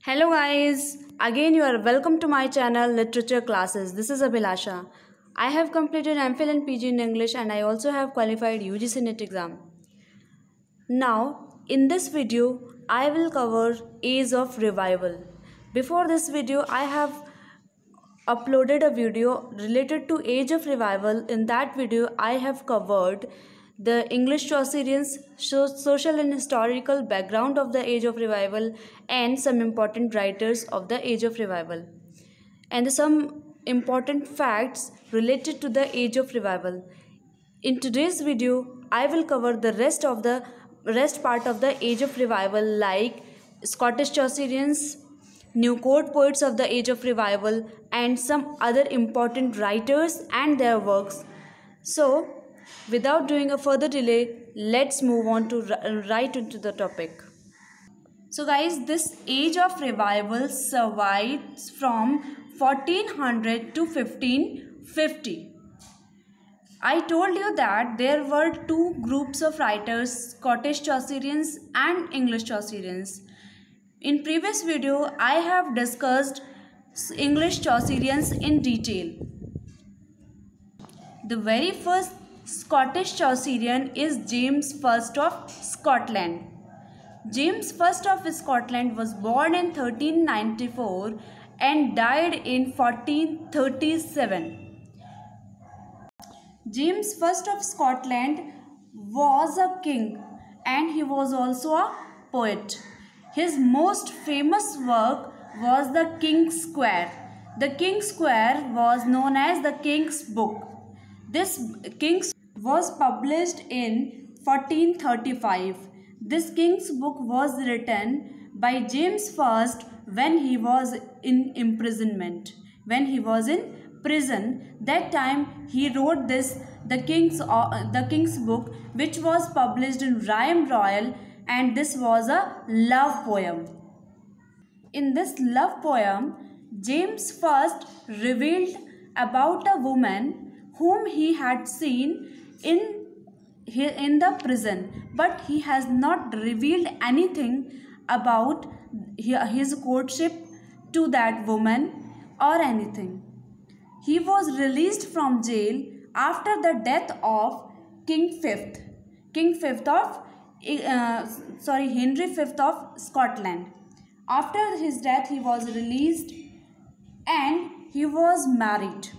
Hello guys, again you are welcome to my channel Literature Classes. This is Abhilasha. I have completed MPhil and PG in English and I also have qualified UGC NET exam. Now, in this video, I will cover Age of Revival. Before this video, I have uploaded a video related to Age of Revival. In that video, I have covered the English Chaucerians, social and historical background of the Age of Revival, and some important writers of the Age of Revival, and some important facts related to the Age of Revival. In today's video, I will cover the rest part of the Age of Revival, like Scottish Chaucerians, New Court poets of the Age of Revival, and some other important writers and their works. So, without doing a further delay, let's move on to right into the topic. So guys, this Age of Revival survives from 1400 to 1550. I told you that there were two groups of writers, Scottish Chaucerians and English Chaucerians. In previous video, I have discussed English Chaucerians in detail. The very first Scottish Chaucerian is James I of Scotland. James I of Scotland was born in 1394 and died in 1437. James I of Scotland was a king and he was also a poet. His most famous work was the King's Square. The King's Square was known as the King's Book. This King's was published in 1435. This King's Book was written by James I when he was in imprisonment. When he was in prison, that time he wrote the King's Book, which was published in Rhyme Royal, and this was a love poem. In this love poem, James I revealed about a woman whom he had seen in the prison, but he has not revealed anything about his courtship to that woman or anything. He was released from jail after the death of Henry V of Scotland. After his death, he was released and he was married.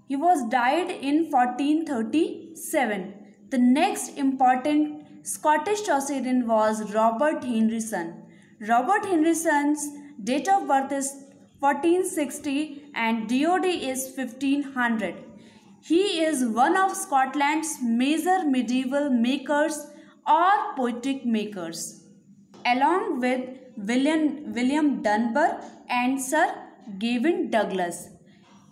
He was died in 1437. The next important Scottish Chaucerian was Robert Henryson. Robert Henryson's date of birth is 1460 and DOD is 1500. He is one of Scotland's major medieval makers or poetic makers, along with William Dunbar and Sir Gavin Douglas.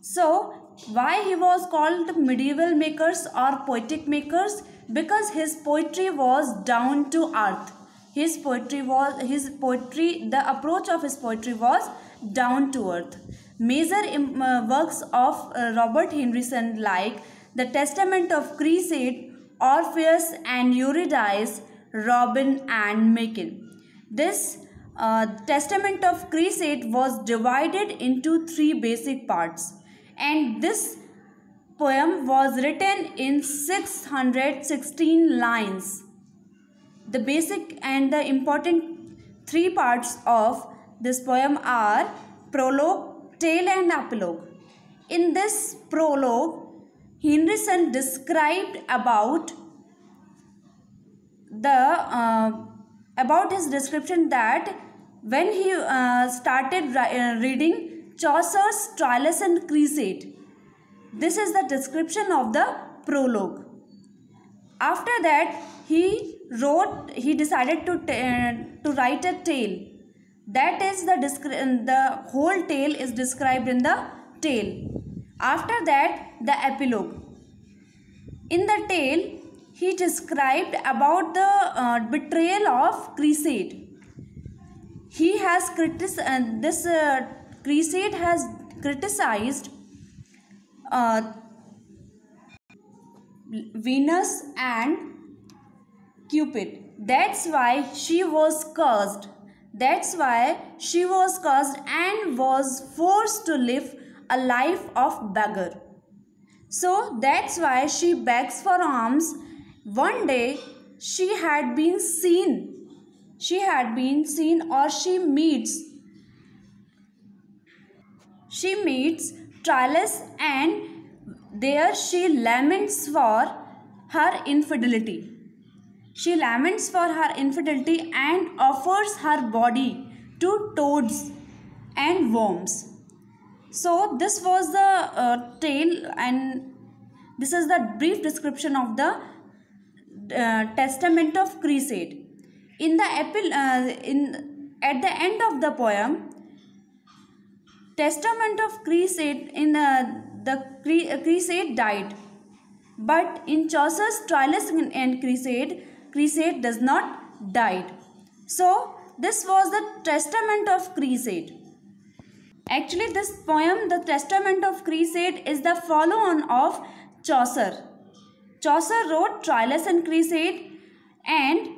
So, why he was called medieval makers or poetic makers? Because his poetry was down to earth. The approach of his poetry was down to earth. Major works of Robert Henryson, like the Testament of Cresside, Orpheus and Eurydice, Robin and Macon. This Testament of Cresside was divided into three basic parts, and this poem was written in 616 lines. The basic and the important three parts of this poem are prologue, tale and epilogue. In this prologue, Henryson described about his description that when he started reading Chaucer's Troilus and Cresside. This is the description of the prologue. After that, he decided to write a tale. That is the whole tale is described in the tale. After that, the epilogue. In the tale, he described about the betrayal of Cresside. He has Cresside has criticized Venus and Cupid. That's why she was cursed. That's why she was cursed and was forced to live a life of beggar. So that's why she begs for alms. One day she had been seen or she meets Troilus, and there she laments for her infidelity. She laments for her infidelity and offers her body to toads and worms. So this was the tale, and this is the brief description of the Testament of Crusade. At the end of the poem, Testament of Crusade Crusade died, but in Chaucer's Troilus and Crusade does not died. So this was the Testament of Crusade. Actually, this poem, the Testament of Crusade, is the follow-on of Chaucer. Chaucer wrote Troilus and Crusade, and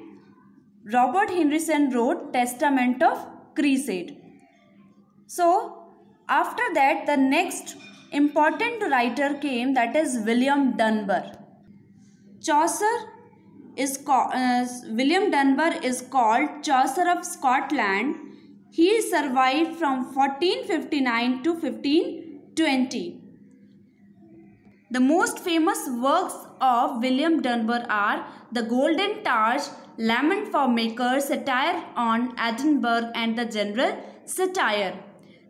Robert Henryson wrote Testament of Crusade. So after that, the next important writer came, that is William Dunbar. William Dunbar is called Chaucer of Scotland. He survived from 1459 to 1520. The most famous works of William Dunbar are The Golden Targe, Lament for Makers, Satire on Edinburgh, and the General Satire.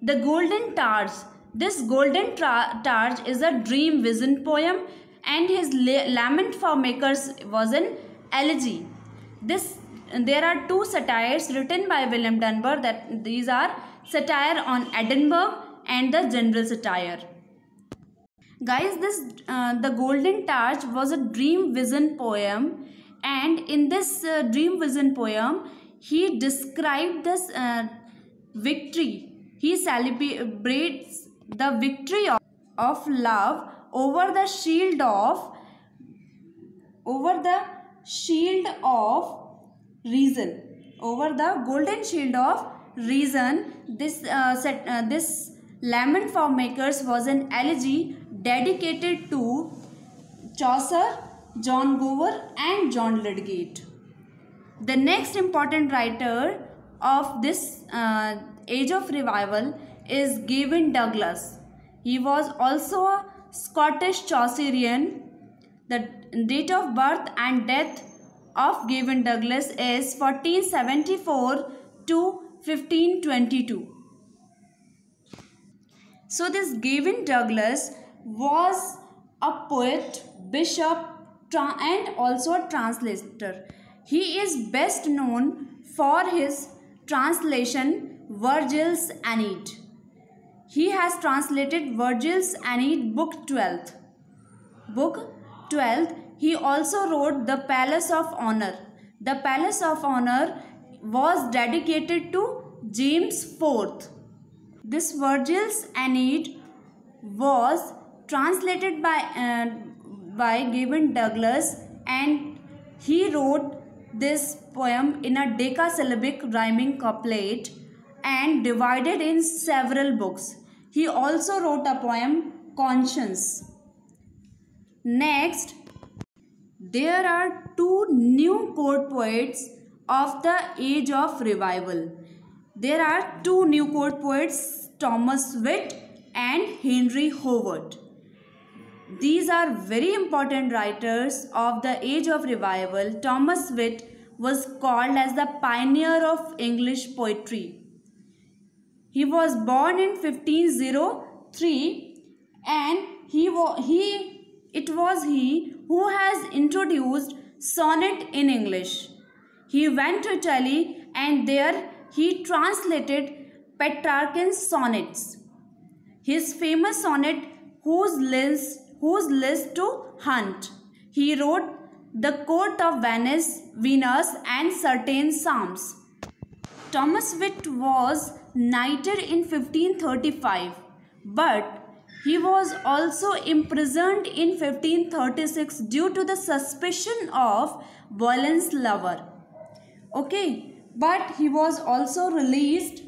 The Golden Targe. This Golden Targe is a dream vision poem, and his Lament for Makers was an elegy. There are two satires written by William Dunbar. These are Satire on Edinburgh and the General Satire. Guys, the Golden Targe was a dream vision poem, and in this dream vision poem, he described this victory. He celebrates the victory of love over the shield of reason, over the golden shield of reason. This Lament for Makers was an elegy dedicated to Chaucer, John Gower, and John Lydgate. The next important writer of this Age of Revival is Gavin Douglas. He was also a Scottish Chaucerian. The date of birth and death of Gavin Douglas is 1474 to 1522. So this Gavin Douglas was a poet, bishop, and also a translator. He is best known for his translation Virgil's Aeneid. He has translated Virgil's Aeneid, Book 12th. He also wrote The Palace of Honor. The Palace of Honor was dedicated to James IV. This Virgil's Aeneid was translated by Gavin Douglas, and he wrote this poem in a decasyllabic rhyming couplet and divided in several books. He also wrote a poem, Conscience. Next, there are two new court poets of the Age of Revival. There are two new court poets, Thomas Wit and Henry Howard. These are very important writers of the Age of Revival. Thomas Wit was called as the pioneer of English poetry. He was born in 1503, and it was he who has introduced sonnet in English. He went to Italy, and there he translated Petrarchan's sonnets. His famous sonnet, Whose List to Hunt. He wrote The Court of Venus, and certain psalms. Thomas Wit was knighted in 1535, but he was also imprisoned in 1536 due to the suspicion of Boleyn's lover. Okay, but he was also released.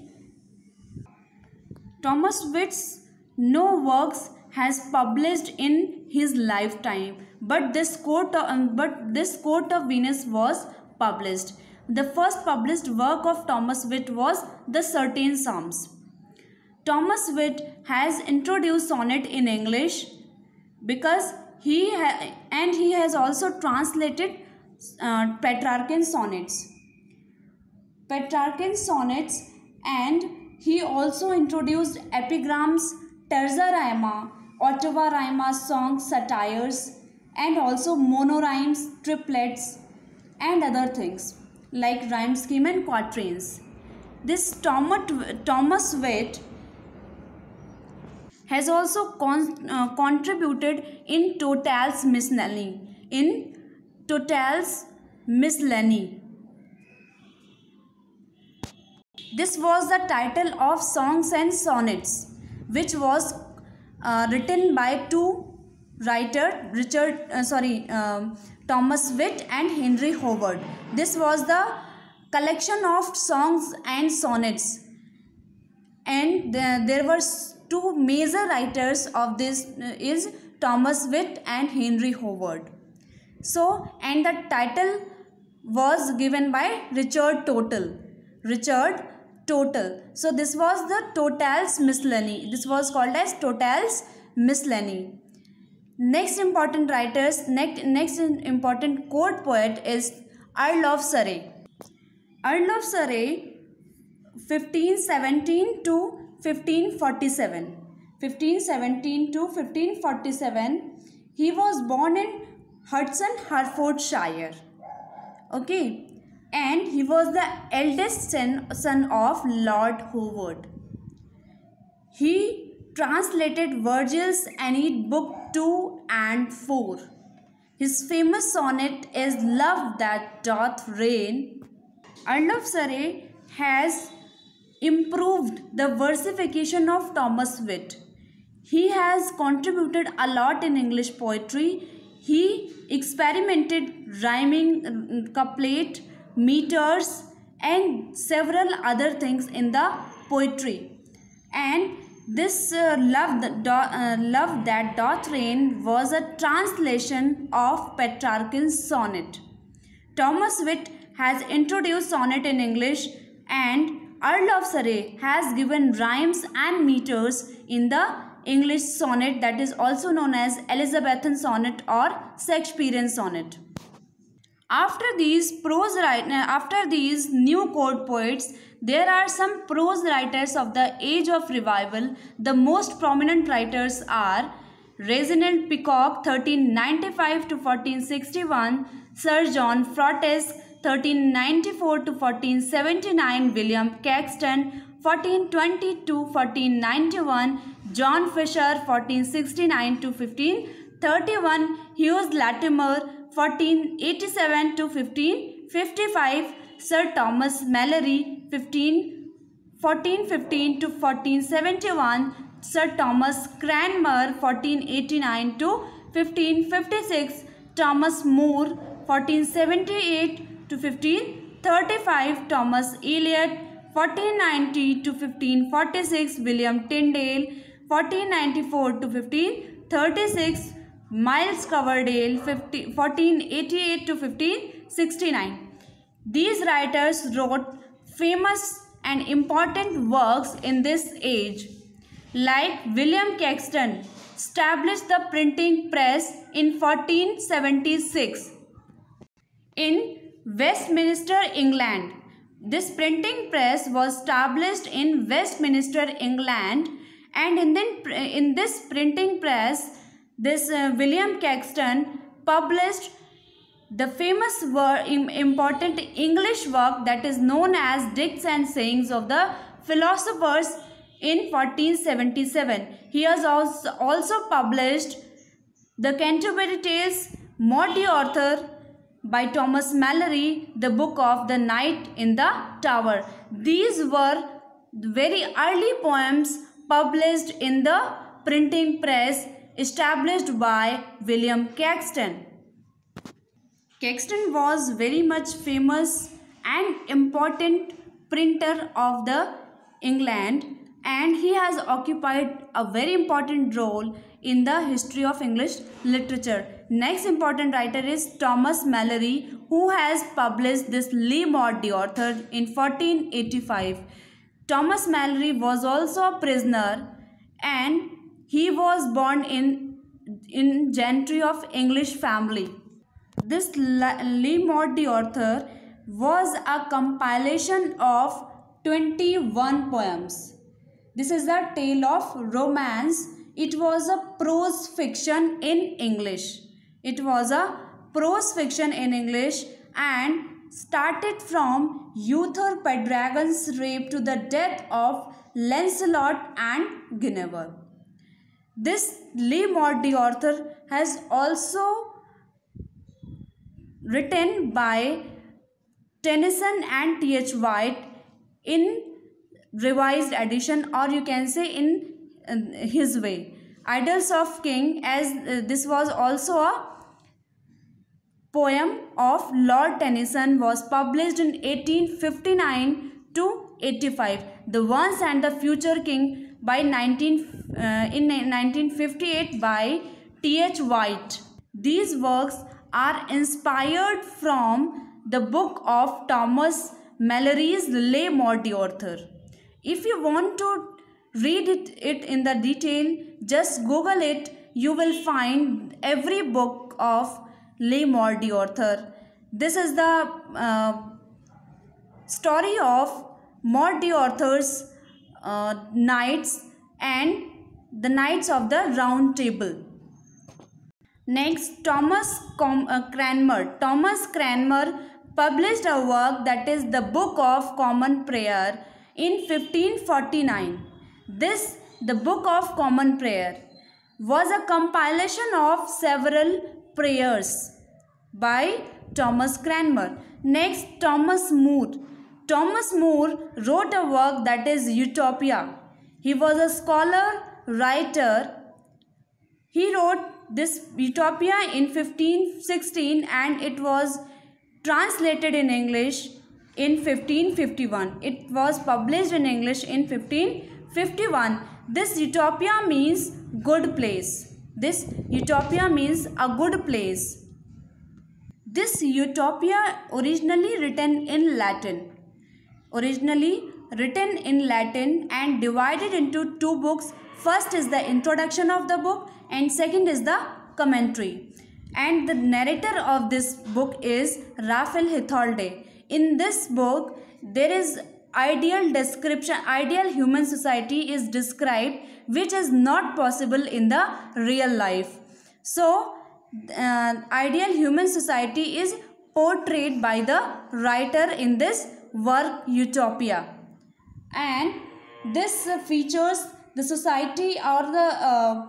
Thomas Witt's no works has published in his lifetime, but this quote of Venus was published. The first published work of Thomas Witt was the Certain Psalms. Thomas Witt has introduced sonnet in English because he has also translated Petrarchan sonnets. And he also introduced epigrams, terza rima, ottava rima, songs, satires, and also monorhymes, triplets, and other things like rhyme scheme and quatrains. This Thomas Witt has also contributed in Total's Miscellany. This was the title of Songs and Sonnets, which was written by two writers, Thomas Witt and Henry Howard. This was the collection of songs and sonnets, and there were two major writers of this is Thomas Witt and Henry Howard. So, and the title was given by Richard Total. So this was the Total's Miscellany. This was called as Total's Miscellany. Next important court poet is Earl of Surrey. Earl of Surrey, 1517 to 1547. 1517 to 1547. He was born in Hudson, Hertfordshire. Okay. And he was the eldest son of Lord Howard. He translated Virgil's Aeneid Book 2 and 4. His famous sonnet is Love That Doth Reign. Earl of Surrey has improved the versification of Thomas Witt. He has contributed a lot in English poetry. He experimented rhyming, couplet, meters, and several other things in the poetry. And this Love That Doth Reign was a translation of Petrarchan's sonnet. Thomas Witt has introduced sonnet in English, and Earl of Surrey has given rhymes and meters in the English sonnet, that is also known as Elizabethan sonnet or Shakespearean sonnet. After these new court poets, there are some prose writers of the Age of Revival. The most prominent writers are Reginald Peacock, 1395 to 1461, Sir John Frotesk, 1394 to 1479, William Caxton, 1420 to 1491, John Fisher, 1469 to 1531, Hughes Latimer, 1487 to 1555, Sir Thomas Malory, 1415 to 1471, Sir Thomas Cranmer, 1489 to 1556, Thomas Moore, 1478 to 1535, Thomas Eliot, 1490 to 1546, William Tyndale, 1494 to 1536, Miles Coverdale, 1488 to 1569. These writers wrote famous and important works in this age. Like William Caxton established the printing press in 1476 in Westminster, England. This printing press was established in Westminster, England, and in this printing press, William Caxton published the famous important English work that is known as Dictes and Sayings of the Philosophers in 1477. He has also published the Canterbury Tales, Maudie Arthur by Thomas Malory, the Book of the Knight in the Tower. These were very early poems published in the printing press established by William Caxton. Caxton was very much famous an important printer of the England, and he has occupied a very important role in the history of English literature. Next important writer is Thomas Malory, who has published this Le Morte d'Arthur in 1485. Thomas Malory was also a prisoner, and he was born in gentry of English family. This Le Morte d'Arthur was a compilation of 21 poems. This is the tale of romance. It was a prose fiction in English. It was a prose fiction in English and started from Uther Pendragon's rape to the death of Lancelot and Guinevere. This Le Morte d'Arthur has also written by Tennyson and T.H. White in revised edition, or you can say in his way. Idylls of King, as this was also a poem of Lord Tennyson, was published in 1859 to 85. The Once and the Future King in 1958 by T.H. White. These works are inspired from the book of Thomas Malory's Le Morte d'Arthur. If you want to read it in the detail, just Google it. You will find every book of Le Morte d'Arthur. This is the story of Morte d'Arthur's knights and the Knights of the Round Table. Next, Thomas Cranmer. Thomas Cranmer published a work, that is the Book of Common Prayer, in 1549. The Book of Common Prayer was a compilation of several prayers by Thomas Cranmer. Next, Thomas More. Thomas More wrote a work, that is Utopia. He was a scholar, writer. He wrote this Utopia in 1516 and it was translated in English in 1551. It was published in English in 1551. This Utopia means good place. This Utopia means a good place. This Utopia originally written in Latin. And divided into two books. First is the introduction of the book and second is the commentary. And the narrator of this book is Raphael Hitholde. In this book, there is ideal human society is described, which is not possible in the real life. So, ideal human society is portrayed by the writer in this work Utopia. And this features the society or the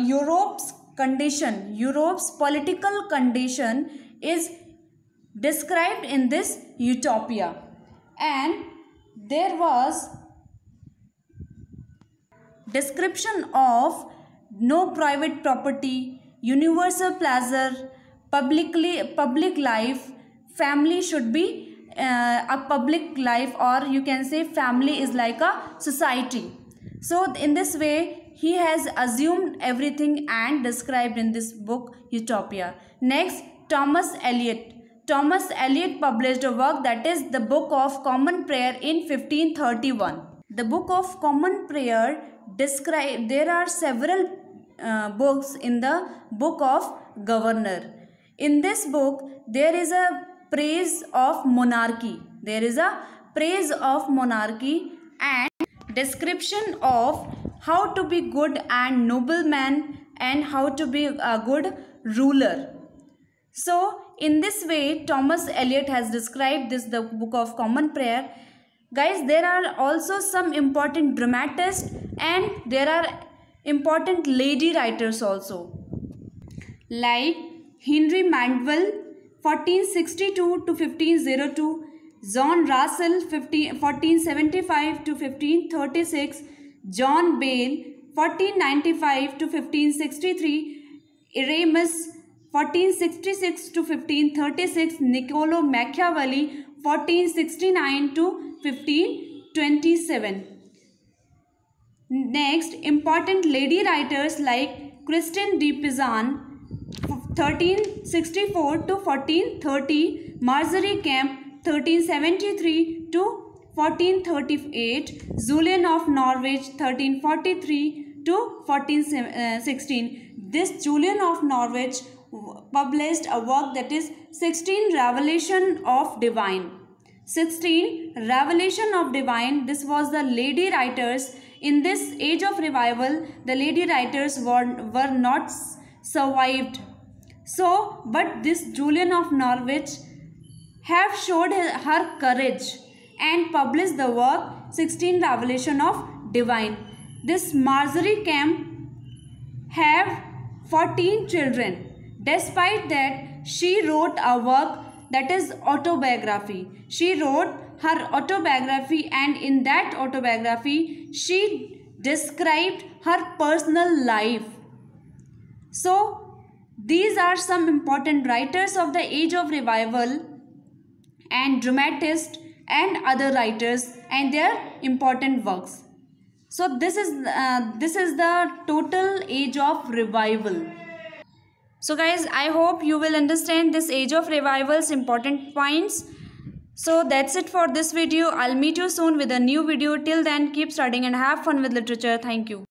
Europe's condition. Europe's political condition is described in this Utopia. And there was description of no private property, universal pleasure, public life. Family should be a public life, or you can say family is like a society. So in this way he has assumed everything and described in this book Utopia. Next, Thomas Eliot. Thomas Eliot published a work, that is the Book of Common Prayer, in 1531. The Book of Common Prayer there are several books in the Book of Governor. In this book there is a praise of monarchy. There is a praise of monarchy and description of how to be good and noble man and how to be a good ruler. So in this way Thomas Eliot has described the Book of Common Prayer. Guys, there are also some important dramatists and there are important lady writers also, like Henry Mandeville 1462 to 1502, John Russell 1475 to 1536, John Bale 1495 to 1563, Erasmus 1466 to 1536, Niccolo Machiavelli, 1469 to 1527. Next, important lady writers like Christine de Pizan, 1364 to 1430, Marjorie Kemp, 1373 to 1438, Julian of Norwich, 1343 to 1416. This Julian of Norwich published a work that is 16 Revelation of Divine. 16 Revelation of Divine. This was the lady writers. In this age of revival, the lady writers were not survived. So, but this Julian of Norwich have showed her courage and published the work 16 Revelation of Divine. This Marjorie Kemp have 14 children. Despite that, she wrote a work that is autobiography. She wrote her autobiography, and in that autobiography, she described her personal life. So, these are some important writers of the age of revival and dramatists and other writers and their important works. So this is the total age of revival. So guys, I hope you will understand this age of revival's important points. So that's it for this video. I'll meet you soon with a new video. Till then, keep studying and have fun with literature. Thank you.